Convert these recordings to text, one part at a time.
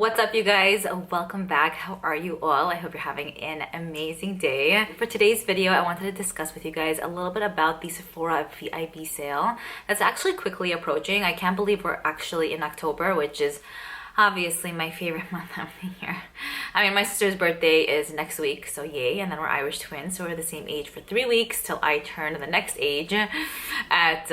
What's up, you guys? Welcome back. How are you all? I hope you're having an amazing day. For today's video, I wanted to discuss with you guys a little bit about the Sephora VIB sale that's actually quickly approaching. I can't believe we're actually in October, which is obviously my favorite month of the year. I mean, my sister's birthday is next week, so yay. And then we're Irish twins, so we're the same age for 3 weeks till I turn the next age at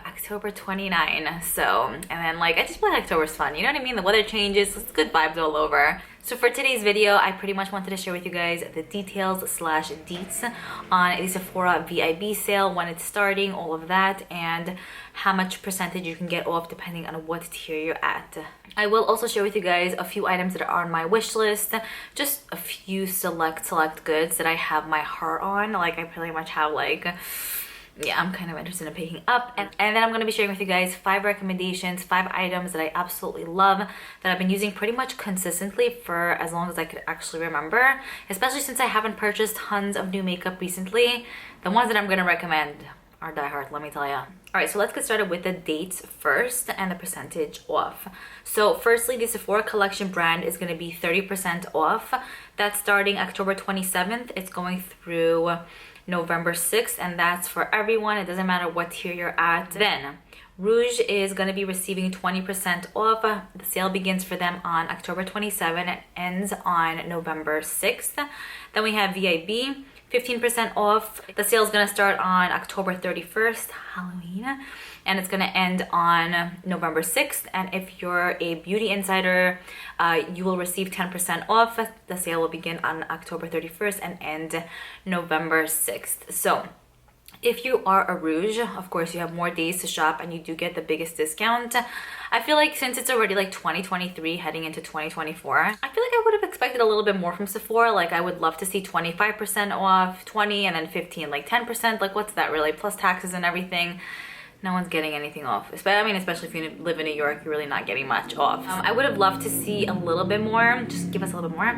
October 29. So, and then like, I just feel like October's fun, you know what I mean? The weather changes, it's good vibes all over. So for today's video, I pretty much wanted to share with you guys the details slash deets on the Sephora VIB sale, when it's starting, all of that, and how much percentage you can get off depending on what tier you're at. I will also share with you guys a few items that are on my wish list, just a few select goods that I have my heart on. Like, I pretty much have like, yeah, I'm kind of interested in picking up. And then I'm going to be sharing with you guys 5 recommendations, 5 items that I absolutely love, that I've been using pretty much consistently for as long as I could actually remember, especially since I haven't purchased tons of new makeup recently. The ones that I'm going to recommend are die hard, let me tell ya. Alright, so let's get started with the dates first and the percentage off. So firstly, the Sephora collection brand is going to be 30% off. That's starting October 27th. It's going through November 6th, and that's for everyone. It doesn't matter what tier you're at. Then Rouge is going to be receiving 20% off. The sale begins for them on October 27th and ends on November 6th. Then we have VIB, 15% off. The sale is going to start on October 31st, Halloween, and it's going to end on November 6th. And if you're a beauty insider, you will receive 10% off. The sale will begin on October 31st and end November 6th. So if you are a Rouge, of course, you have more days to shop and you do get the biggest discount. I feel like since it's already like 2023 heading into 2024, I feel like I would have expected a little bit more from Sephora. Like, I would love to see 25% off, 20, and then 15, like 10%. Like, what's that really? Plus taxes and everything. No one's getting anything off. Especially if you live in New York, you're really not getting much off. I would have loved to see a little bit more. Just give us a little bit more.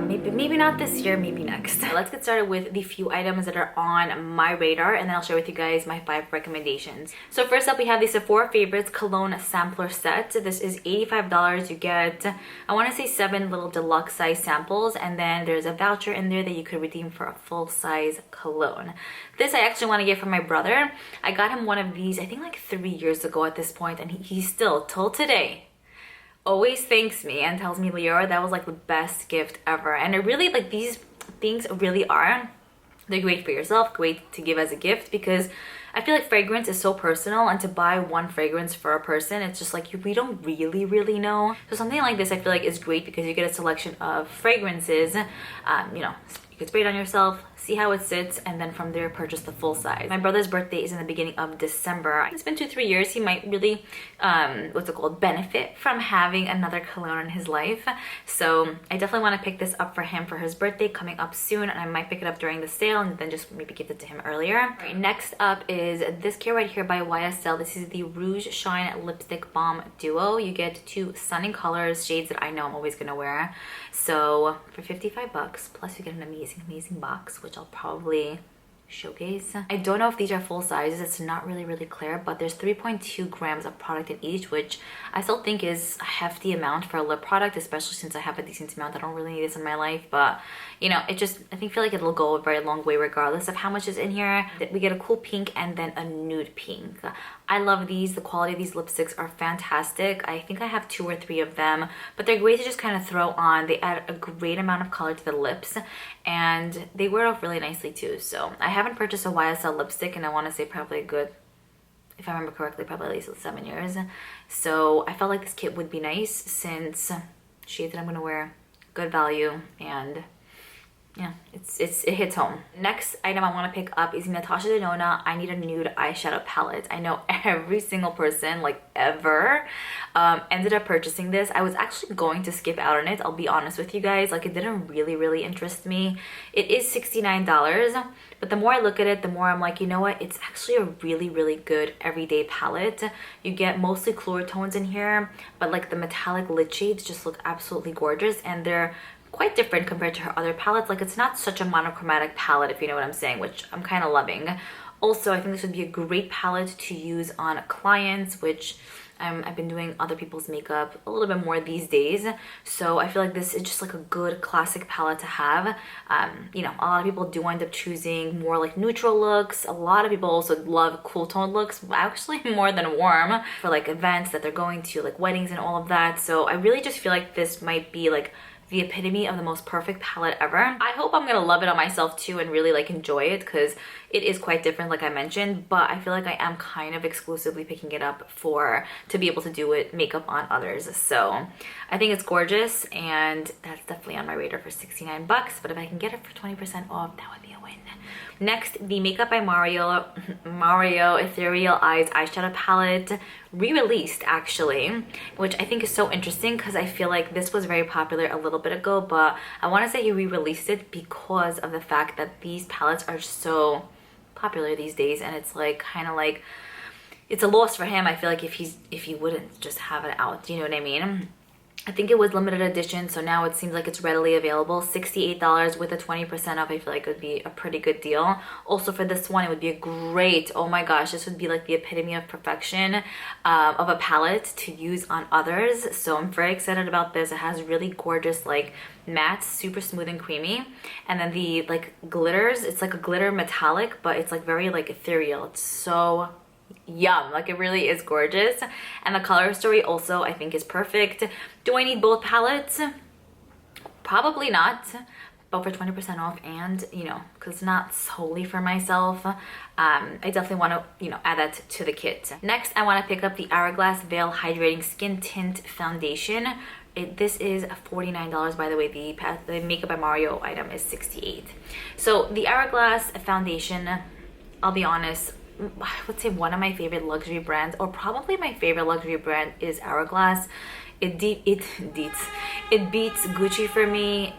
Maybe not this year, maybe next. So let's get started with the few items that are on my radar, and then I'll share with you guys my 5 recommendations. So first up, we have the Sephora Favorites Cologne Sampler Set. This is $85. You get, I want to say 7 little deluxe size samples, and then there's a voucher in there that you could redeem for a full size cologne. This I actually want to get for my brother. I got him one of these, I think like 3 years ago at this point, and he still, till today, always thanks me and tells me, Liora, that was like the best gift ever. And I really like, these things really are. They're great for yourself, great to give as a gift, because I feel like fragrance is so personal, and to buy one fragrance for a person, it's just like we don't really know. So something like this I feel like is great because you get a selection of fragrances, you know, you can spray it on yourself, see how it sits, and then from there purchase the full size. My brother's birthday is in the beginning of December. It's been 2-3 years. He might really benefit from having another cologne in his life. So I definitely want to pick this up for him for his birthday coming up soon, and I might pick it up during the sale and then just maybe give it to him earlier. All right, next up is this kit right here by YSL. This is the Rouge Shine Lipstick Balm Duo. You get 2 stunning colors, shades that I know I'm always gonna wear. So for 55 bucks, plus you get an amazing box, which I'll probably showcase. I don't know if these are full sizes. It's not really clear, but there's 3.2 grams of product in each, which I still think is a hefty amount for a lip product, especially since I have a decent amount. I don't really need this in my life, but you know, it just, I feel like it'll go a very long way regardless of how much is in here. We get a cool pink and then a nude pink. I love these. The quality of these lipsticks are fantastic. I think I have 2 or 3 of them, but they're great to just kind of throw on. They add a great amount of color to the lips, and they wear off really nicely too. So I haven't purchased a YSL lipstick, and I want to say probably a good, if I remember correctly, probably at least 7 years. So I felt like this kit would be nice since shades that I'm going to wear, good value, and yeah, it hits home. Next item I want to pick up is the Natasha Denona I Need a Nude eyeshadow palette. I know every single person, like ever, ended up purchasing this. I was actually going to skip out on it, I'll be honest with you guys. Like, it didn't really interest me. It is $69, but the more I look at it, the more I'm like, you know what, it's actually a really good everyday palette. You get mostly clear tones in here, but like the metallic lid shades just look absolutely gorgeous, and they're quite different compared to her other palettes. Like, it's not such a monochromatic palette, if you know what I'm saying, which I'm kind of loving. Also, I think this would be a great palette to use on clients, which I've been doing other people's makeup a little bit more these days, so I feel like this is just like a good classic palette to have. You know, a lot of people do end up choosing more like neutral looks. A lot of people also love cool tone looks, actually more than warm, for like events that they're going to, like weddings and all of that. So I really just feel like this might be like the epitome of the most perfect palette ever. I hope I'm gonna love it on myself too and really like enjoy it, because it is quite different, like I mentioned, but I feel like I am kind of exclusively picking it up to be able to do it makeup on others. So I think it's gorgeous, and that's definitely on my radar for 69 bucks, but if I can get it for 20% off, that would be a win. Next, the Makeup by Mario Ethereal Eyes eyeshadow palette, re-released actually, which I think is so interesting because I feel like this was very popular a little bit ago, but I want to say he re-released it because of the fact that these palettes are so popular these days, and it's like kind of like it's a loss for him. I feel like if he wouldn't just have it out, you know what I mean? I think it was limited edition, so now it seems like it's readily available. $68 with a 20% off. I feel like it would be a pretty good deal. Also for this one, it would be a great, oh my gosh, this would be like the epitome of perfection of a palette to use on others. So I'm very excited about this. It has really gorgeous like matte, super smooth and creamy. And then the like glitters, it's like a glitter metallic, but it's like very like ethereal. It's so yum, like it really is gorgeous. And the color story also I think is perfect. Do I need both palettes? Probably not, but for 20% off, and you know, because it's not solely for myself, I definitely want to, you know, add that to the kit. Next, I want to pick up the Hourglass Veil Hydrating Skin Tint Foundation. This is $49, by the way. The Makeup by Mario item is $68. So the Hourglass Foundation, I'll be honest, I would say one of my favorite luxury brands, or probably my favorite luxury brand, is Hourglass. It beats Gucci for me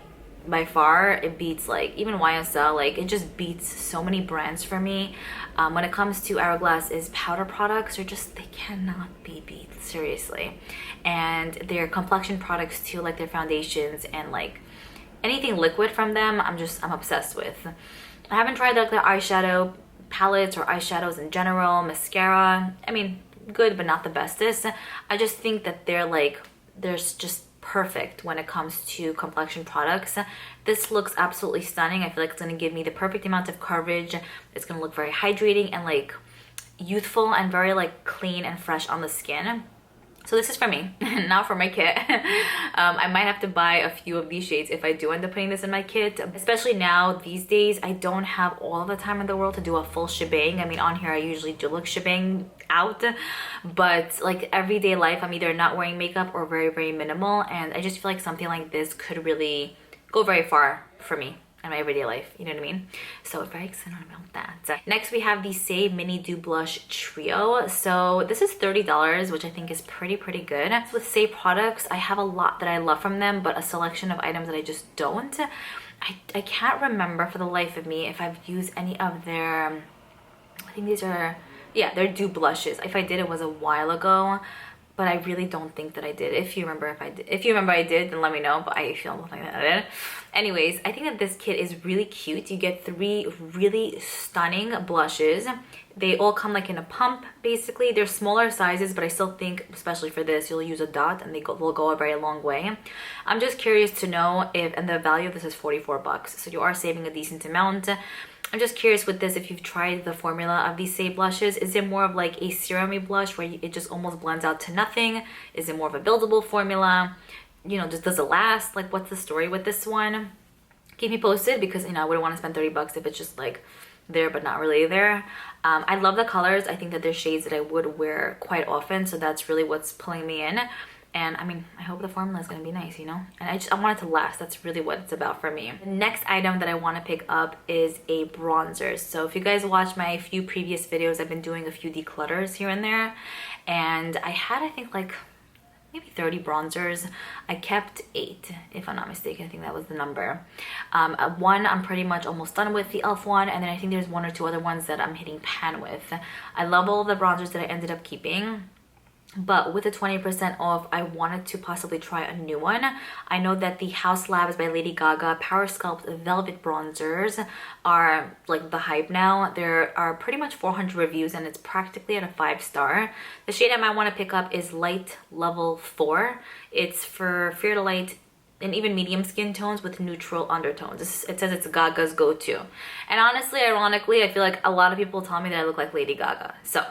by far. It beats like even YSL. Like it just beats so many brands for me. When it comes to Hourglass, is powder products are just, they cannot be beat, seriously. And their complexion products too, like their foundations and like anything liquid from them, I'm obsessed with. I haven't tried like the eyeshadow palettes or eyeshadows in general. Mascara, I mean, good but not the bestest. I just think that they're just perfect when it comes to complexion products. This looks absolutely stunning. I feel like it's going to give me the perfect amount of coverage. It's going to look very hydrating and like youthful and very like clean and fresh on the skin. So this is for me, not for my kit. I might have to buy a few of these shades if I do end up putting this in my kit. Especially now, these days, I don't have all the time in the world to do a full shebang. I mean, on here, I usually do look shebang out. But like everyday life, I'm either not wearing makeup or very, very minimal. And I just feel like something like this could really go very far for me in my everyday life, you know what I mean? So very excited about that. Next, we have the Say Mini Dew Blush Trio. So this is $30, which I think is pretty good. With Say products, I have a lot that I love from them, but a selection of items that I just don't. I can't remember for the life of me if I've used any of their, I think these are, yeah, they're Dew blushes. If I did, it was a while ago, but I really don't think that I did. If you remember I did, then let me know, but I feel like that I did. Anyways, I think that this kit is really cute. You get 3 really stunning blushes. They all come like in a pump, basically. They're smaller sizes, but I still think, especially for this, you'll use a dot and they'll go a very long way. I'm just curious to know if, and the value of this is 44 bucks, so you are saving a decent amount. I'm just curious with this, if you've tried the formula of these Say blushes. Is it more of like a serum-y blush where it just almost blends out to nothing? Is it more of a buildable formula? You know, just does it last? Like, what's the story with this one? Keep me posted, because, you know, I wouldn't want to spend 30 bucks if it's just like there but not really there. I love the colors. I think that they're shades that I would wear quite often, so that's really what's pulling me in. And I mean, I hope the formula is going to be nice, you know? And I want it to last. That's really what it's about for me. The next item that I want to pick up is a bronzer. So if you guys watch my few previous videos, I've been doing a few declutters here and there. And I had, I think, like maybe 30 bronzers. I kept 8, if I'm not mistaken. I think that was the number. One I'm pretty much almost done with, the e.l.f. one, and then I think there's 1 or 2 other ones that I'm hitting pan with. I love all of the bronzers that I ended up keeping. but with the 20% off, I wanted to possibly try a new one. I know that the House Labs by Lady Gaga Power Sculpt Velvet Bronzers are like the hype now. There are pretty much 400 reviews and it's practically at a 5-star. The shade I might want to pick up is Light Level 4. It's for fair to light and even medium skin tones with neutral undertones. It says it's Gaga's go-to. And honestly, ironically, I feel like a lot of people tell me that I look like Lady Gaga. So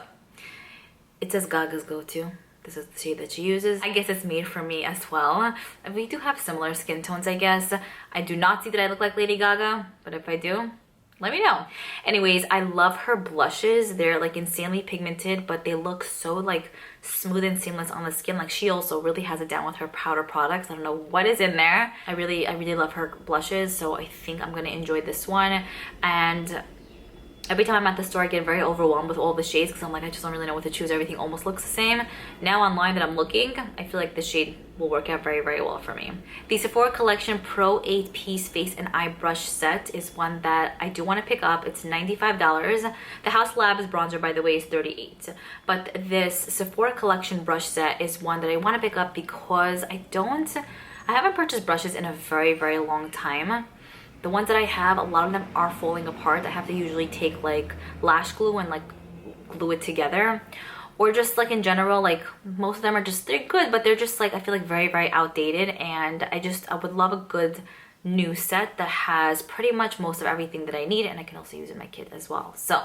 it says Gaga's go-to. This is the shade that she uses. I guess it's made for me as well. We do have similar skin tones, I guess. I do not see that I look like Lady Gaga, but if I do, let me know. Anyways, I love her blushes. They're like insanely pigmented, but they look so like smooth and seamless on the skin. Like she also really has it down with her powder products. I don't know what is in there. I really love her blushes, so I think I'm gonna enjoy this one. And every time I'm at the store, I get very overwhelmed with all the shades because I'm like, I just don't really know what to choose. Everything almost looks the same. Now online that I'm looking, I feel like this shade will work out very, very well for me. The Sephora Collection Pro 8-piece face and eye brush set is one that I do want to pick up. It's $95. The House Labs bronzer, by the way, is $38. But this Sephora Collection brush set is one that I want to pick up because I haven't purchased brushes in a very, very long time. The ones that I have, a lot of them are falling apart. I have to usually take like lash glue and like glue it together, or just like in general, like most of them are just, they're good, but they're just like, I feel like very, very outdated. And I would love a good new set that has pretty much most of everything that I need, and I can also use in my kit as well. So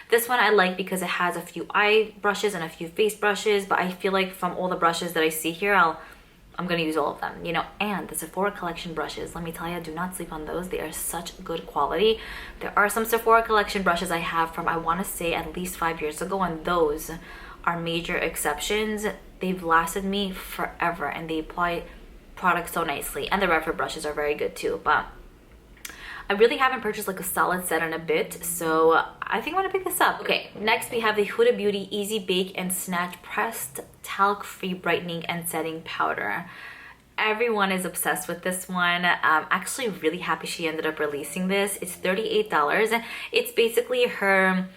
this one I like because it has a few eye brushes and a few face brushes, but I feel like from all the brushes that I see here, I'm gonna use all of them, you know. And the Sephora Collection brushes, let me tell you, do not sleep on those. They are such good quality. There are some Sephora Collection brushes I have from, I want to say, at least 5 years ago, and those are major exceptions. They've lasted me forever and they apply product so nicely, and the Redford brushes are very good too. But I really haven't purchased like a solid set in a bit, so I think I'm gonna pick this up. Okay, next we have the Huda Beauty Easy Bake and Snatch Pressed Talc-Free Brightening and Setting Powder. Everyone is obsessed with this one. I'm actually really happy she ended up releasing this. It's $38. It's basically her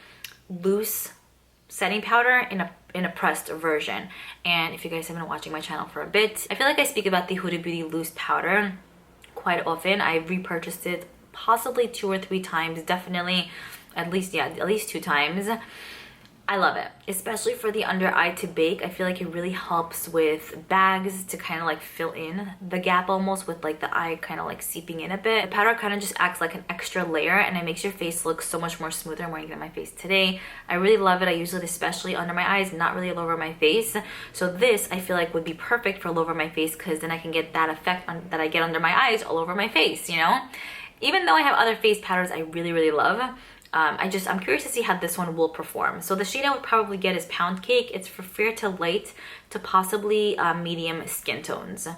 loose setting powder in a pressed version. And if you guys have been watching my channel for a bit, I feel like I speak about the Huda Beauty loose powder quite often. I repurchased it possibly 2 or 3 times, definitely at least 2 times. I love it, especially for the under eye to bake. I feel like it really helps with bags to kind of like fill in the gap almost, with like the eye kind of like seeping in a bit. The powder kind of just acts like an extra layer and it makes your face look so much more smoother. I'm wearing it on my face today. I really love it. I use it especially under my eyes, not really all over my face. So this I feel like would be perfect for all over my face, because then I can get that effect that I get under my eyes all over my face, you know? Even though I have other face powders I really love, I'm curious to see how this one will perform. So the shade I would probably get is Pound Cake. It's for fair to light to possibly medium skin tones.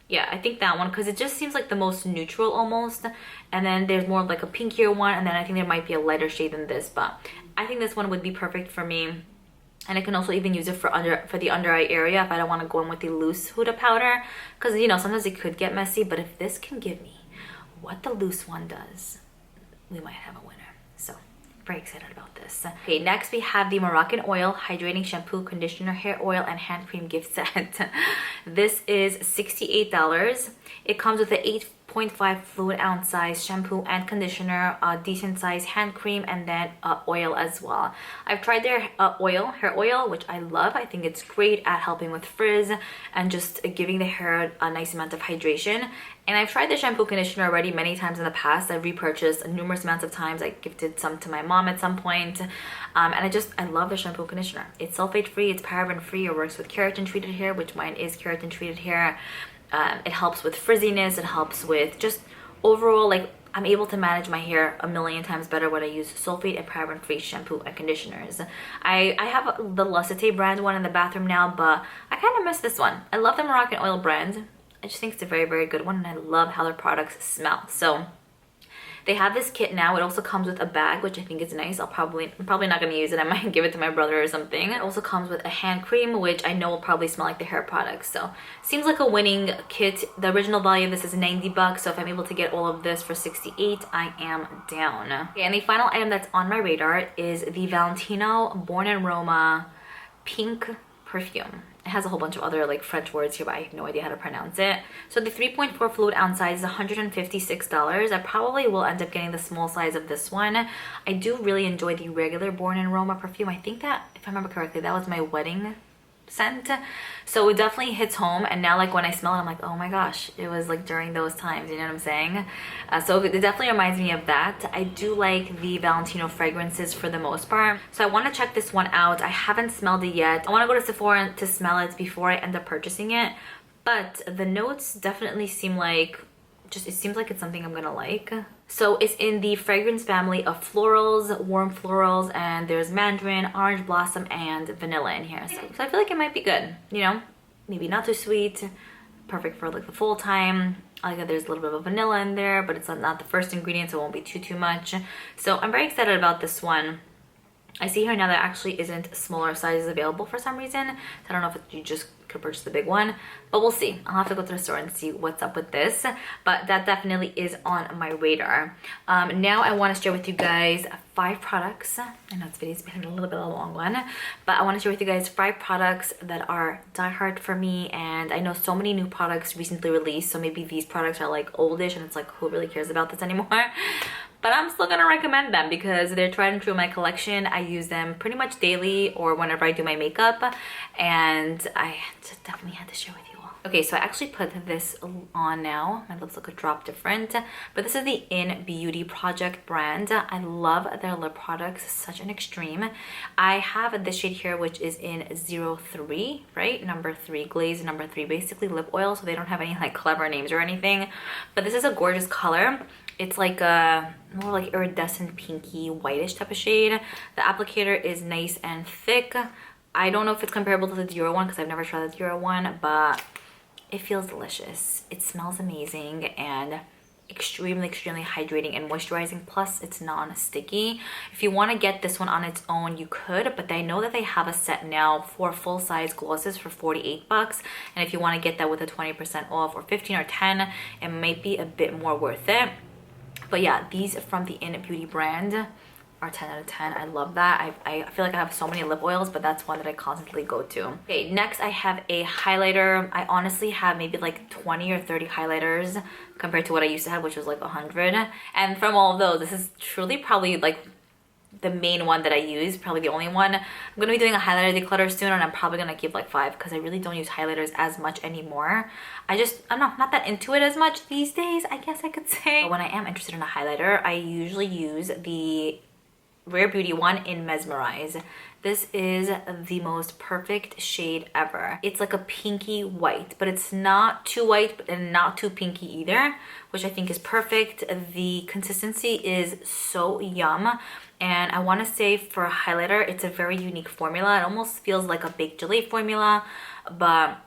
Yeah, I think that one, because it just seems like the most neutral almost. And then there's more of like a pinkier one, and then I think there might be a lighter shade than this, but I think this one would be perfect for me. And I can also even use it for the under eye area if I don't want to go in with the loose Huda powder, because you know sometimes it could get messy. But if this can give me what the loose one does, we might have a winner. So very excited about this. Okay, next we have the Moroccan Oil Hydrating Shampoo, Conditioner, Hair Oil, and Hand Cream Gift Set. This is $68. It comes with an 8.5 fluid ounce size shampoo and conditioner, a decent size hand cream, and then oil as well. I've tried their hair oil, which I love. I think it's great at helping with frizz and just giving the hair a nice amount of hydration. And I've tried the shampoo conditioner already many times in the past. I've repurchased numerous amounts of times. I gifted some to my mom at some point. And I love the shampoo conditioner. It's sulfate free, it's paraben free, it works with keratin treated hair, which mine is keratin treated hair. It helps with frizziness, it helps with just overall, like, I'm able to manage my hair a million times better when I use sulfate and paraben free shampoo and conditioners. I have the Lusite brand one in the bathroom now, but I kind of miss this one. I love the Moroccan Oil brand. I just think it's a very good one, and I love how their products smell. So they have this kit now. It also comes with a bag, which I think is nice. I'm probably not going to use it. I might give it to my brother or something. It also comes with a hand cream, which I know will probably smell like the hair products. So seems like a winning kit. The original value of this is $90, so if I'm able to get all of this for $68, I am down. Okay, and the final item that's on my radar is the Valentino Born in Roma pink perfume. It has a whole bunch of other like French words here, but I have no idea how to pronounce it. So the 3.4 fluid ounce size is $156. I probably will end up getting the small size of this one. I do really enjoy the regular Born in Roma perfume. I think that, if I remember correctly, that was my wedding scent, so it definitely hits home. And now like when I smell it, I'm like, oh my gosh, it was like during those times, you know what I'm saying? So it definitely reminds me of that. I do like the Valentino fragrances for the most part, so I want to check this one out. I haven't smelled it yet. I want to go to Sephora to smell it before I end up purchasing it, but the notes definitely seem like, it seems like it's something I'm gonna like. So it's in the fragrance family of florals, warm florals, and there's mandarin, orange blossom, and vanilla in here. So I feel like it might be good, you know? Maybe not too sweet, perfect for like the full time. I like that there's a little bit of vanilla in there, but it's not the first ingredient, so it won't be too much. So I'm very excited about this one. I see here now there actually isn't smaller sizes available for some reason. So I don't know if you just could purchase the big one, but we'll see. I'll have to go to the store and see what's up with this, but that definitely is on my radar. Now I want to share with you guys 5 products. I know this video's been a little bit of a long one, but I want to share with you guys 5 products that are diehard for me, and I know so many new products recently released, so maybe these products are like oldish and it's like, who really cares about this anymore? But I'm still gonna recommend them because they're tried and true in my collection. I use them pretty much daily or whenever I do my makeup, and I just definitely had to share with you all. Okay, so I actually put this on now. My lips look a drop different, but this is the In Beauty Project brand. I love their lip products, such an extreme. I have this shade here, which is in 03, right? Number 3, glaze number 3, basically lip oil, so they don't have any like clever names or anything. But this is a gorgeous color. It's like a more like iridescent pinky whitish type of shade. The applicator is nice and thick. I don't know if it's comparable to the Dior one because I've never tried the Dior one, but it feels delicious. It smells amazing and extremely hydrating and moisturizing, plus it's non-sticky. If you want to get this one on its own, you could, but I know that they have a set now for full-size glosses for 48 bucks, and if you want to get that with a 20% off or 15 or 10, it might be a bit more worth it. But yeah, these from the In Beauty brand are 10 out of 10. I love that. I feel like I have so many lip oils, but that's one that I constantly go to. Okay, next I have a highlighter. I honestly have maybe like 20 or 30 highlighters compared to what I used to have, which was like 100. And from all of those, this is truly probably like the main one that I use, probably the only one. I'm gonna be doing a highlighter declutter soon, and I'm probably gonna give like 5 because I really don't use highlighters as much anymore. I'm not that into it as much these days, I guess I could say. But when I am interested in a highlighter, I usually use the Rare Beauty one in Mesmerize. This is the most perfect shade ever. It's like a pinky white, but it's not too white and not too pinky either, which I think is perfect. The consistency is so yum. And I want to say for a highlighter, it's a very unique formula. It almost feels like a baked gelée formula, but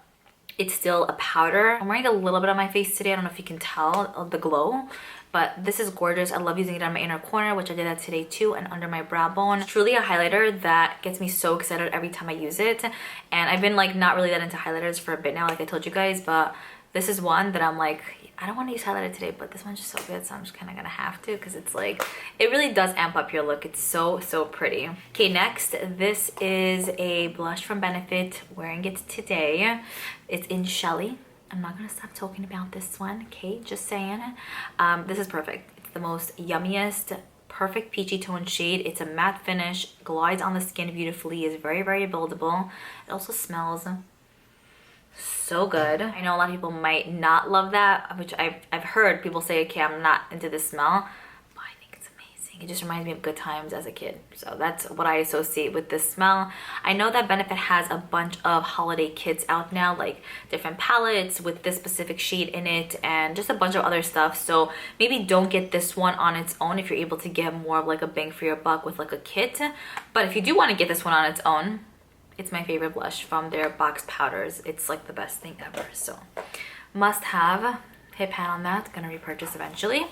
it's still a powder. I'm wearing a little bit on my face today. I don't know if you can tell the glow, but this is gorgeous. I love using it on my inner corner, which I did that today too, and under my brow bone. It's truly a highlighter that gets me so excited every time I use it. And I've been like not really that into highlighters for a bit now, like I told you guys, but this is one that I'm like, I don't want to use highlighter today, but this one's just so good, so I'm just kind of gonna have to, because it's like, it really does amp up your look. It's so pretty. Okay, next, this is a blush from Benefit, wearing it today. It's in Shelly. I'm not gonna stop talking about this one, okay, just saying. This is perfect. It's the most yummiest, perfect peachy tone shade. It's a matte finish, glides on the skin beautifully, is very buildable. It also smells so good. I know a lot of people might not love that, which I've heard people say, okay, I'm not into this smell, but I think it's amazing. It just reminds me of good times as a kid. So that's what I associate with this smell. I know that Benefit has a bunch of holiday kits out now, like different palettes with this specific shade in it and just a bunch of other stuff. So maybe don't get this one on its own if you're able to get more of like a bang for your buck with like a kit. But if you do want to get this one on its own, it's my favorite blush from their box powders. It's like the best thing ever. So must have. Hip hand on that. Gonna repurchase eventually.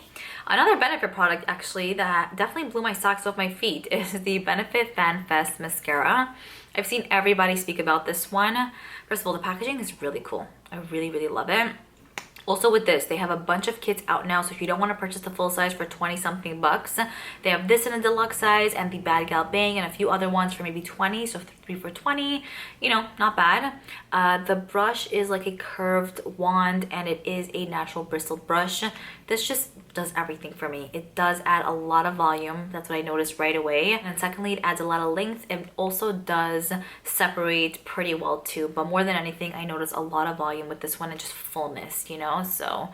Another Benefit product actually that definitely blew my socks off my feet is the Benefit Fan Fest mascara. I've seen everybody speak about this one. First of all, the packaging is really cool. I really love it. Also with this, they have a bunch of kits out now, so if you don't want to purchase the full size for 20 something bucks, they have this in a deluxe size and the Bad Gal Bang and a few other ones for maybe 20, so 3 for $20, you know, not bad. The brush is like a curved wand and it is a natural bristled brush. This just does everything for me. It does add a lot of volume. That's what I noticed right away. And secondly, it adds a lot of length. It also does separate pretty well too. But more than anything, I noticed a lot of volume with this one and just fullness, you know? So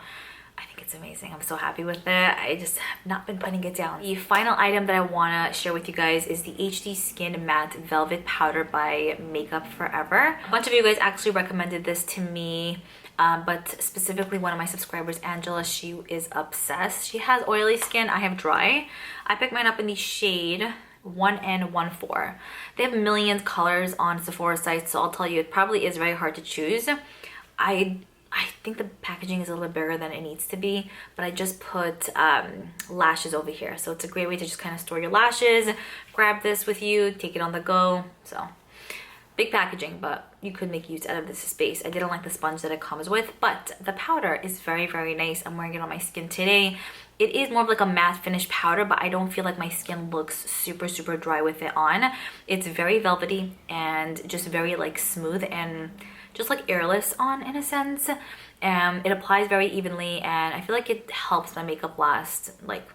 I think it's amazing. I'm so happy with it. I just have not been putting it down. The final item that I want to share with you guys is the HD Skin Matte Velvet Powder by Makeup Forever. A bunch of you guys actually recommended this to me. But specifically one of my subscribers, Angela, she is obsessed. She has oily skin, I have dry. I picked mine up in the shade 1N14. They have millions colors on Sephora site, so I'll tell you, it probably is very hard to choose. I think the packaging is a little bit bigger than it needs to be, but I just put lashes over here. So it's a great way to just kind of store your lashes, grab this with you, take it on the go. So big packaging, but you could make use out of this space. I didn't like the sponge that it comes with, but the powder is very, very nice. I'm wearing it on my skin today. It is more of like a matte finish powder, but I don't feel like my skin looks super, super dry with it on. It's very velvety and just very like smooth and just like airless on in a sense. It applies very evenly and I feel like it helps my makeup last like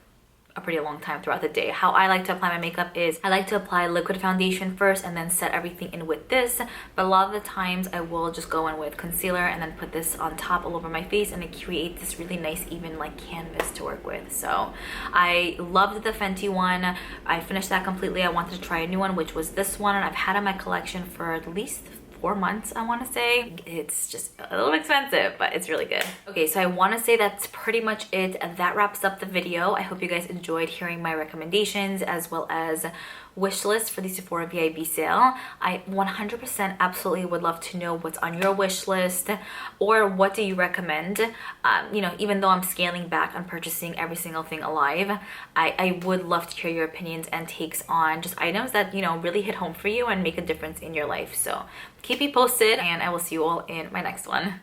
a pretty long time throughout the day. How I like to apply my makeup is I like to apply liquid foundation first and then set everything in with this, but a lot of the times I will just go in with concealer and then put this on top all over my face and it creates this really nice even like canvas to work with. So I loved the Fenty one. I finished that completely. I wanted to try a new one, which was this one, and I've had it in my collection for at least 4 months, I want to say. It's just a little expensive, but it's really good. Okay, so I want to say that's pretty much it. That wraps up the video. I hope you guys enjoyed hearing my recommendations as well as wish list for the Sephora VIB sale. I 100% absolutely would love to know what's on your wish list, or what do you recommend. You know, even though I'm scaling back on purchasing every single thing alive, I would love to hear your opinions and takes on just items that, you know, really hit home for you and make a difference in your life. So keep me posted and I will see you all in my next one.